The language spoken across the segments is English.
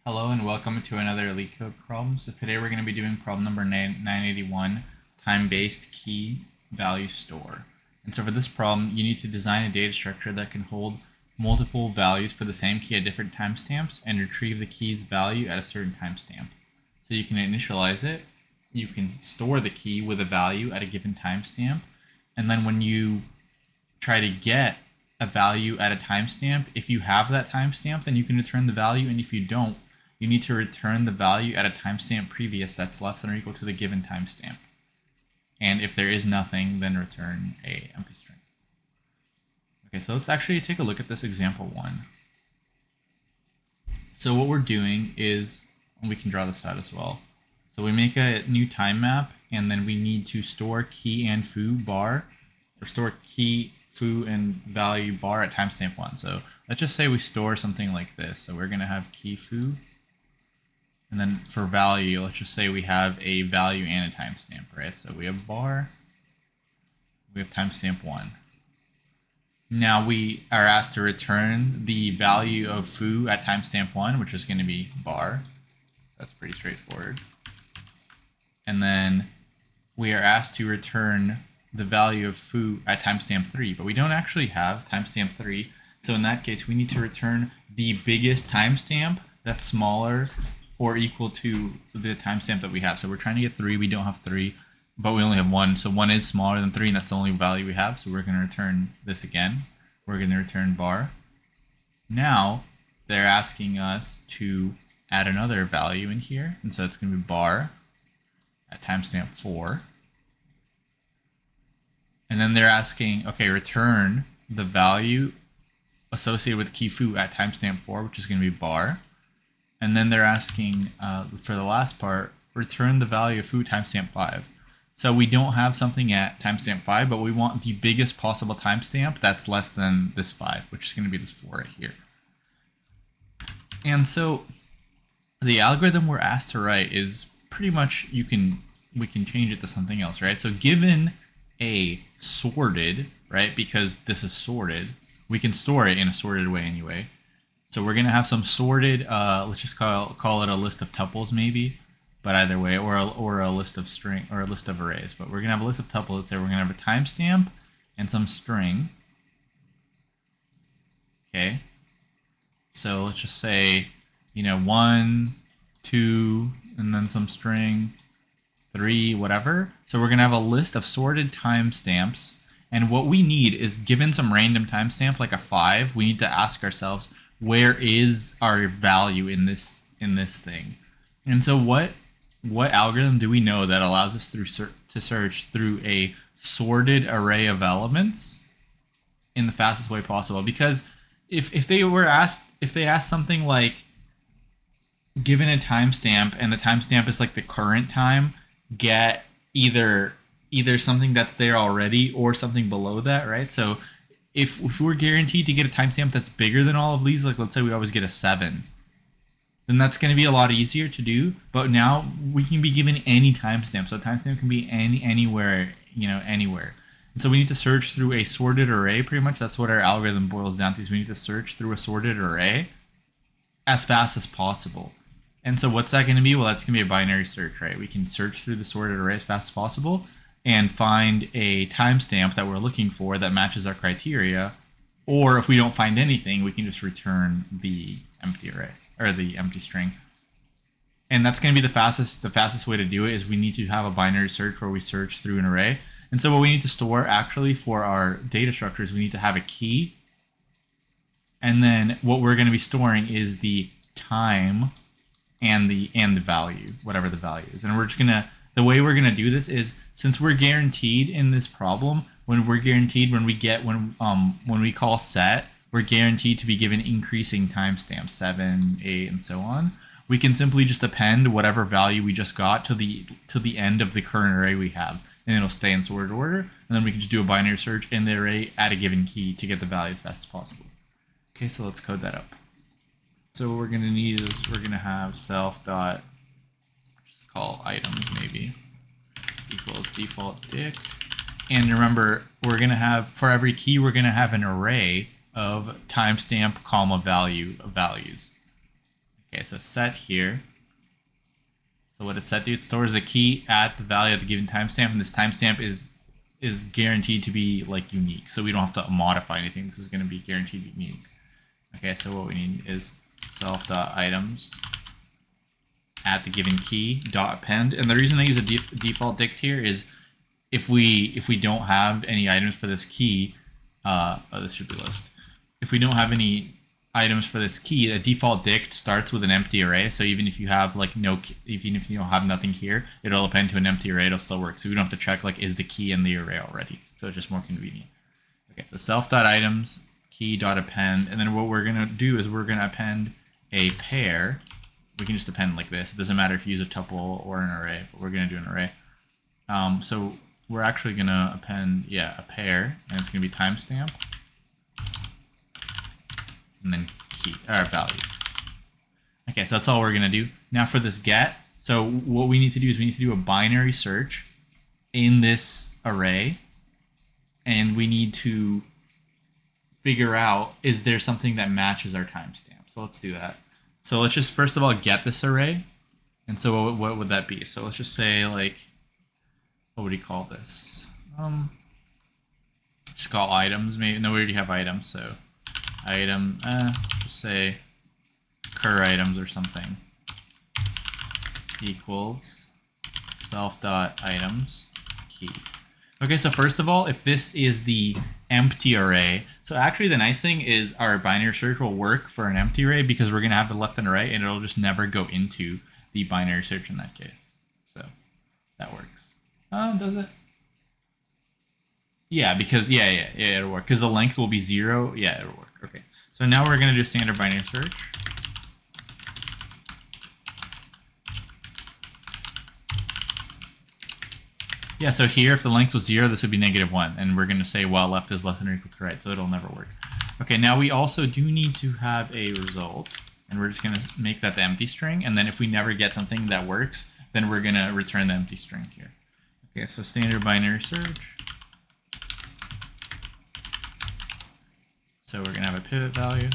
Hello and welcome to another LeetCode problem. So today we're going to be doing problem number 981, time-based key value store. And so for this problem, you need to design a data structure that can hold multiple values for the same key at different timestamps and retrieve the key's value at a certain timestamp. So you can initialize it, you can store the key with a value at a given timestamp, and then when you try to get a value at a timestamp, if you have that timestamp, then you can return the value, and if you don't, you need to return the value at a timestamp previous that's less than or equal to the given timestamp. And if there is nothing, then return a empty string. Okay, so let's actually take a look at this example one. So what we're doing is, we can draw this out as well. So we make a new time map, and then we need to store key and foo bar, or store key, foo, and value bar at timestamp 1. So let's just say we store something like this. So we're going to have key foo. And then for value, let's just say we have a value and a timestamp, right? So we have bar, we have timestamp 1. Now we are asked to return the value of foo at timestamp 1, which is going to be bar. So that's pretty straightforward. And then we are asked to return the value of foo at timestamp 3, but we don't actually have timestamp 3. So in that case, we need to return the biggest timestamp that's smaller or equal to the timestamp that we have. So we're trying to get 3, we don't have 3, but we only have 1. So 1 is smaller than 3, and that's the only value we have. So we're going to return this again. We're going to return bar. Now they're asking us to add another value in here, and so it's going to be bar at timestamp 4. And then they're asking, okay, return the value associated with key foo at timestamp 4, which is going to be bar. And then they're asking, for the last part, return the value of foo timestamp 5. So we don't have something at timestamp 5, but we want the biggest possible timestamp that's less than this 5, which is going to be this 4 right here. And so the algorithm we're asked to write is pretty much, we can change it to something else, right? So given a sorted, right, because this is sorted, we can store it in a sorted way anyway. So we're going to have some sorted, let's just call it a list of tuples maybe, but either way, or a list of string, or a list of arrays. But we're going to have a list of tuples there. We're going to have a timestamp and some string. Okay. So let's just say, 1, 2, and then some string, 3, whatever. So we're going to have a list of sorted timestamps. And what we need is, given some random timestamp, like a 5, we need to ask ourselves, where is our value in this thing? And so what algorithm do we know that allows us to search through a sorted array of elements in the fastest way possible? Because if they asked something like, given a timestamp and the timestamp is like the current time, get either something that's there already or something below that, right? So if we're guaranteed to get a timestamp that's bigger than all of these, like let's say we always get a 7, then that's going to be a lot easier to do. But now we can be given any timestamp. So a timestamp can be anywhere, anywhere. And so we need to search through a sorted array, pretty much. That's what our algorithm boils down to, is we need to search through a sorted array as fast as possible. And so what's that going to be? Well, that's going to be a binary search, right? We can search through the sorted array as fast as possible and find a timestamp that we're looking for that matches our criteria. Or if we don't find anything, we can just return the empty array, or the empty string. And that's going to be the fastest way to do it, is we need to have a binary search where we search through an array. And so what we need to store actually for our data structures, we need to have a key. And then what we're going to be storing is the time and the value, whatever the value is. And we're just going to, the way we're going to do this is, since we're guaranteed in this problem, when we call set, we're guaranteed to be given increasing timestamps, 7, 8, and so on. We can simply just append whatever value we just got to the end of the current array we have, and it'll stay in sorted order. And then we can just do a binary search in the array at a given key to get the value as fast as possible. Okay, so let's code that up. So what we're going to need is, we're going to have self dot, just call items maybe, equals default dict. And remember, we're going to have, for every key, we're going to have an array of timestamp comma value of values. Okay, so set here. So what it set do, it stores the key at the value of the given timestamp, and this timestamp is guaranteed to be like unique. So we don't have to modify anything. This is going to be guaranteed unique. Okay, so what we need is self.items at the given key dot append. And the reason I use a default dict here is if we don't have any items for this key, this should be list. If we don't have any items for this key, a default dict starts with an empty array. So even if you have like even if you don't have nothing here, it'll append to an empty array. It'll still work. So we don't have to check like is the key in the array already. So it's just more convenient. Okay, so self.items key.append, and then what we're gonna do is we're gonna append a pair. We can just append like this. It doesn't matter if you use a tuple or an array, but we're gonna do an array. So we're actually gonna append, a pair, and it's gonna be timestamp, and then key or value. Okay, so that's all we're gonna do. Now for this get, so what we need to do is we need to do a binary search in this array, and we need to figure out, is there something that matches our timestamp? So let's do that. So let's just first of all get this array. And so what would that be? So let's just say like, what would you call this? Just call items. Maybe no, we already have items. So item, just say cur items or something equals self.items key. Okay, so first of all, if this is the empty array, so actually the nice thing is our binary search will work for an empty array because we're going to have the left and right, and it'll just never go into the binary search in that case. So that works. Does it? Yeah, because, yeah, it'll work. Because the length will be 0. Yeah, it'll work. Okay, so now we're going to do standard binary search. Yeah, so here, if the length was 0, this would be -1. And we're going to say, well, left is less than or equal to right, so it'll never work. Okay, now we also do need to have a result. And we're just going to make that the empty string. And then if we never get something that works, then we're going to return the empty string here. Okay, so standard binary search. So we're going to have a pivot value.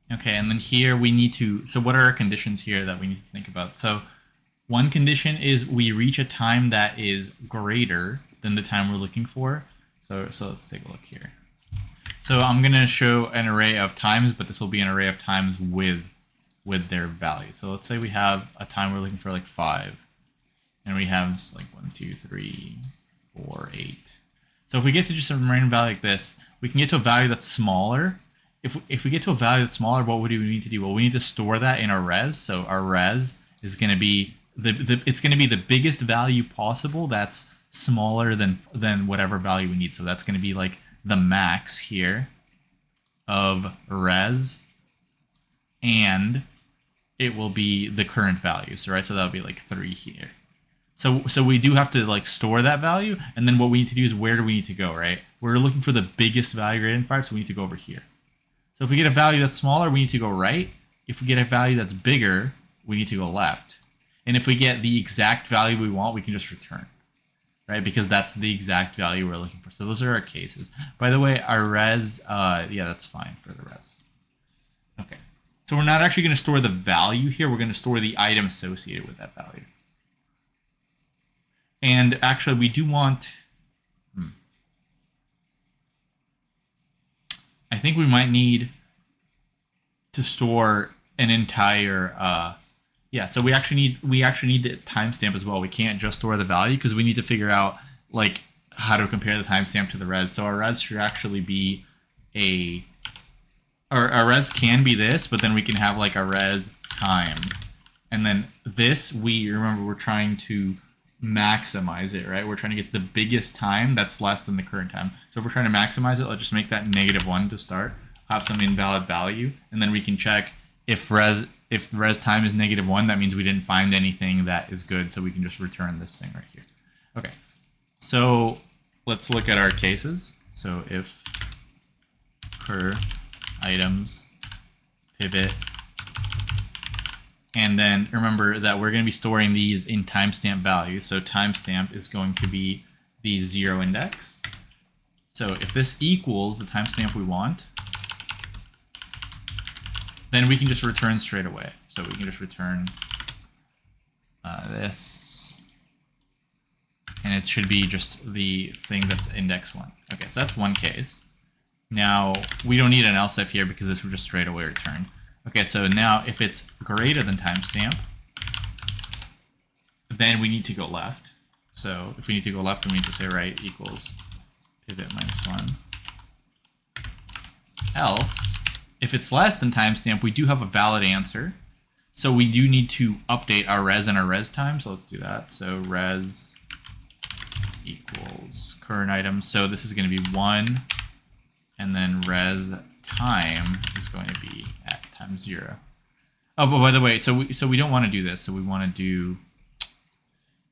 Okay, and then here we need to, so what are our conditions here that we need to think about? So one condition is we reach a time that is greater than the time we're looking for. So let's take a look here. So I'm going to show an array of times, but this will be an array of times with their value. So let's say we have a time we're looking for like 5. And we have just like 1, 2, 3, 4, 8. So if we get to just a random value like this, we can get to a value that's smaller. If we get to a value that's smaller, what would we need to do? Well, we need to store that in our res. So our res is going to be it's going to be the biggest value possible that's smaller than whatever value we need. So that's going to be like the max here of res, and it will be the current value. So right, so that would be like 3 here. So we do have to like store that value, and then what we need to do is where do we need to go, right? We're looking for the biggest value greater than 5, so we need to go over here. So if we get a value that's smaller, we need to go right. If we get a value that's bigger, we need to go left. And if we get the exact value we want, we can just return, right? Because that's the exact value we're looking for. So those are our cases. By the way, our res, yeah, that's fine for the res. Okay. So we're not actually going to store the value here. We're going to store the item associated with that value. And actually, we do want... I think we might need to store an entire... so we actually need the timestamp as well. We can't just store the value because we need to figure out like how to compare the timestamp to the res. So our res should actually be our res can be this, but then we can have like a res time, and then this remember we're trying to maximize it, right? We're trying to get the biggest time that's less than the current time. So if we're trying to maximize it, let's just make that -1 to start. Have some invalid value, and then we can check if res time is -1, that means we didn't find anything that is good, so we can just return this thing right here. Okay, so let's look at our cases. So if cur items pivot, and then remember that we're going to be storing these in timestamp values. So timestamp is going to be the 0 index. So if this equals the timestamp we want, then we can just return straight away. So we can just return this, and it should be just the thing that's index 1. Okay, so that's one case. Now, we don't need an else if here because this would just straight away return. Okay, so now if it's greater than timestamp, then we need to go left. So if we need to go left, we need to say right equals pivot -1. Else, if it's less than timestamp, we do have a valid answer. So we do need to update our res and our res time. So let's do that. So res equals current item. So this is going to be 1. And then res time is going to be at time 0. Oh, but by the way, so we don't want to do this. So we want to do,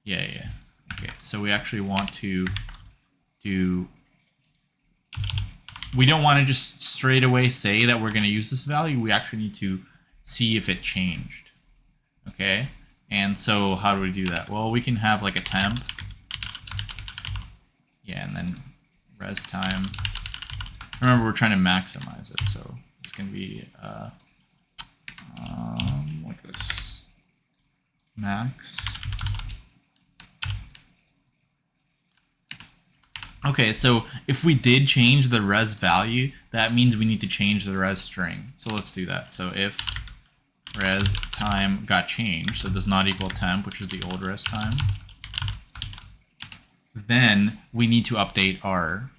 yeah. Okay, so we actually want to do, we don't want to just straight away say that we're going to use this value. We actually need to see if it changed. Okay, and so how do we do that? Well, we can have like a temp. Yeah, and then res time. Remember, we're trying to maximize it, so it's going to be like this. Max. Okay, so if we did change the res value, that means we need to change the res string. So let's do that. So if res time got changed, so it does not equal temp, which is the old res time, then we need to update our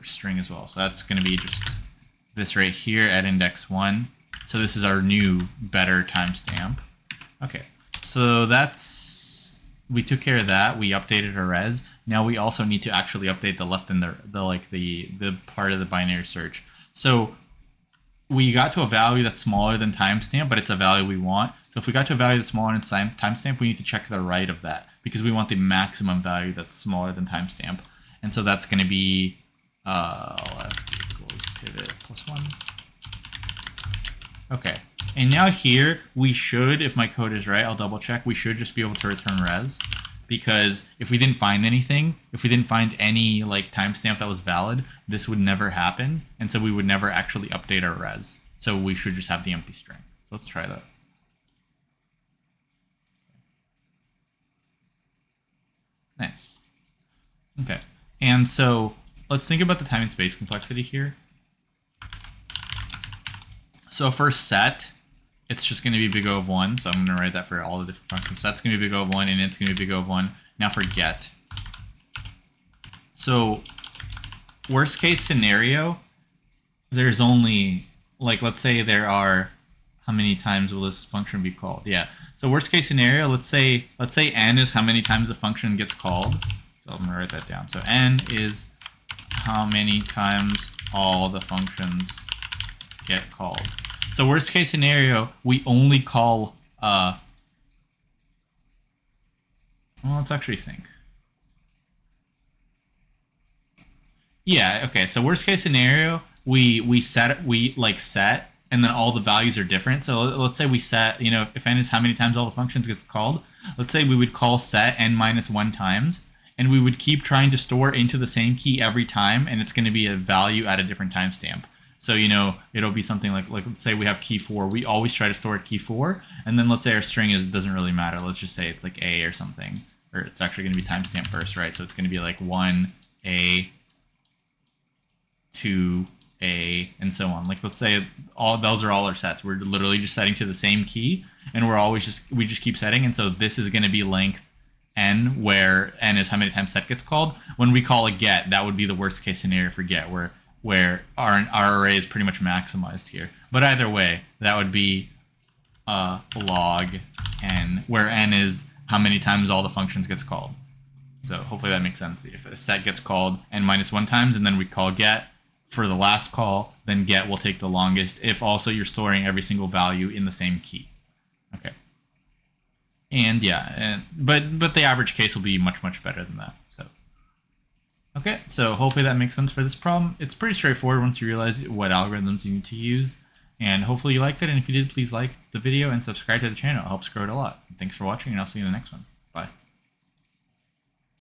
string as well. So that's going to be just this right here at index 1. So this is our new better timestamp. Okay, so that's, we took care of that. We updated our res. Now we also need to actually update the left and the part of the binary search. So we got to a value that's smaller than timestamp, but it's a value we want. So if we got to a value that's smaller than timestamp, we need to check the right of that because we want the maximum value that's smaller than timestamp. And so that's going to be left equals pivot +1. Okay, and now here we should, if my code is right, I'll double check, we should just be able to return res, because if we didn't find anything, if we didn't find any like timestamp that was valid, this would never happen, and so we would never actually update our res. So we should just have the empty string. Let's try that. Nice. Okay. And so let's think about the time and space complexity here. So for set, it's just going to be big O of 1. So I'm going to write that for all the different functions. So that's going to be big O of 1, and it's going to be big O of 1. Now for get. So worst case scenario, there's only, like, let's say there are, how many times will this function be called? Yeah. So worst case scenario, let's say n is how many times the function gets called. So I'm going to write that down. So n is how many times all the functions get called. So worst case scenario, we only call, well, let's actually think. Yeah, okay, so worst case scenario, we set, and then all the values are different. So let's say we set, you know, if n is how many times all the functions gets called, let's say we would call set n minus 1 times, and we would keep trying to store into the same key every time, and it's going to be a value at a different timestamp. So, you know, it'll be something like let's say we have key 4. We always try to store at key 4, and then let's say our string doesn't really matter. Let's just say it's like A or something, or it's actually going to be timestamp first, right? So it's going to be like 1, A, 2, A, and so on. Like, let's say all those are all our sets. We're literally just setting to the same key, and we just keep setting. And so this is going to be length n, where n is how many times set gets called. When we call a get, that would be the worst case scenario for get, where our array is pretty much maximized here. But either way, that would be log n, where n is how many times all the functions gets called. So hopefully that makes sense. If a set gets called n minus 1 times, and then we call get for the last call, then get will take the longest if also you're storing every single value in the same key. Okay. And yeah, but the average case will be much, much better than that. So okay, so hopefully that makes sense for this problem. It's pretty straightforward once you realize what algorithms you need to use. And hopefully you liked it. And if you did, please like the video and subscribe to the channel. It helps grow it a lot. Thanks for watching, and I'll see you in the next one.